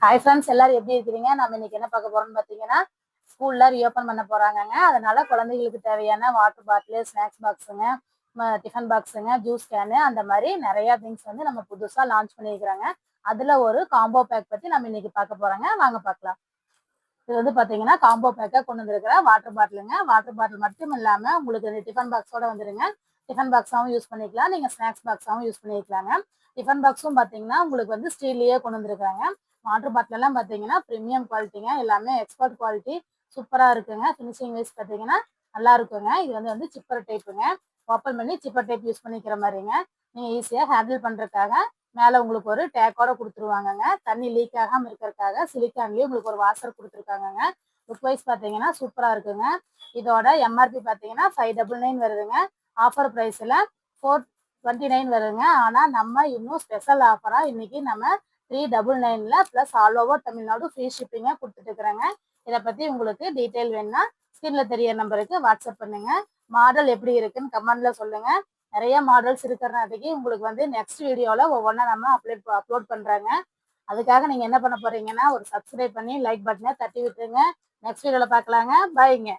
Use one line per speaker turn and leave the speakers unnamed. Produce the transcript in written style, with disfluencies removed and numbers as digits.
Hi friends, எல்லாரும் எப்படி இருக்கிறீங்க? நம்ம இன்னைக்கு என்ன பார்க்க போறோம்னு பார்த்தீங்கன்னா, ஸ்கூல்ல ரீஓப்பன் பண்ண போறாங்கங்க. அதனால குழந்தைகளுக்கு தேவையான வாட்டர் பாட்டில், ஸ்நாக்ஸ் பாக்ஸுங்க, டிஃபன் பாக்ஸுங்க, ஜூஸ் கேனு அந்த மாதிரி நிறைய திங்ஸ் வந்து நம்ம புதுசா லான்ச் பண்ணியிருக்கிறாங்க. அதுல ஒரு காம்போ பேக் பத்தி நம்ம இன்னைக்கு பார்க்க போறோங்க. வாங்க பார்க்கலாம். இது வந்து பார்த்தீங்கன்னா காம்போ பேக்கா கொண்டு வந்திருக்கிற வாட்டர் பாட்டிலுங்க. வாட்டர் பாட்டில் மட்டும் இல்லாம உங்களுக்கு இந்த டிஃபன் பாக்ஸோட வந்துருங்க. டிஃபன் பாக்ஸாவும் யூஸ் பண்ணிக்கலாம். நீங்க ஸ்நாக்ஸ் பாக்ஸாவும் யூஸ் பண்ணிக்கலாங்க. டிஃபன் பாக்ஸும் பார்த்தீங்கன்னா உங்களுக்கு வந்து ஸ்டீல்லயே கொண்டு வந்திருக்காங்க. வாட்டர் பாட்டில் எல்லாம் பார்த்தீங்கன்னா ப்ரீமியம் குவாலிட்டிங்க. எல்லாமே எக்ஸ்பர்ட் குவாலிட்டி. சூப்பரா இருக்குங்க. ஃபினிஷிங் வைஸ் பார்த்தீங்கன்னா நல்லா இருக்குங்க. இது வந்து சிப்பர் டைப்புங்க. ஓப்பன் பண்ணி சிப்பர் டைப் யூஸ் பண்ணிக்கிற மாதிரிங்க. நீங்க ஈஸியா ஹேண்டில் பண்றதுக்காக மேல உங்களுக்கு ஒரு டேக்கோட கொடுத்துருவாங்கங்க. தண்ணி லீக் ஆகாம இருக்கிறதுக்காக சிலிக்கான்லயே உங்களுக்கு ஒரு வாஷர் கொடுத்துருக்காங்கங்க. லுக் வைஸ் பார்த்தீங்கன்னா சூப்பரா இருக்குங்க. இதோட எம்ஆர்பி பார்த்தீங்கன்னா 599 வருதுங்க. ஆஃபர் ப்ரைஸ்ல 429 வருதுங்க. ஆனா நம்ம இன்னும் ஸ்பெஷல் ஆஃபரா இன்னைக்கு நம்ம 399ல plus all over Tamil Nadu free ஷிப்பிங்கா கொடுத்துட்டு இருக்கிறாங்க. இதை பத்தி உங்களுக்கு டீட்டெயில் வேணும்னா ஸ்கிரீன்ல தெரிய நம்பருக்கு வாட்ஸ்அப் பண்ணுங்க. மாடல் எப்படி இருக்குன்னு கமெண்ட்ல சொல்லுங்க. நிறைய மாடல்ஸ் இருக்கிறனாட்டிக்கு உங்களுக்கு வந்து நெக்ஸ்ட் வீடியோல ஒவ்வொன்றா நம்ம அப்லோட் பண்றாங்க. அதுக்காக நீங்க என்ன பண்ண போறீங்கன்னா ஒரு சப்ஸ்கிரைப் பண்ணி லைக் பட்டனை தட்டி விட்டுருங்க. நெக்ஸ்ட் வீடியோல பார்க்கலாங்க. பாய்ங்க.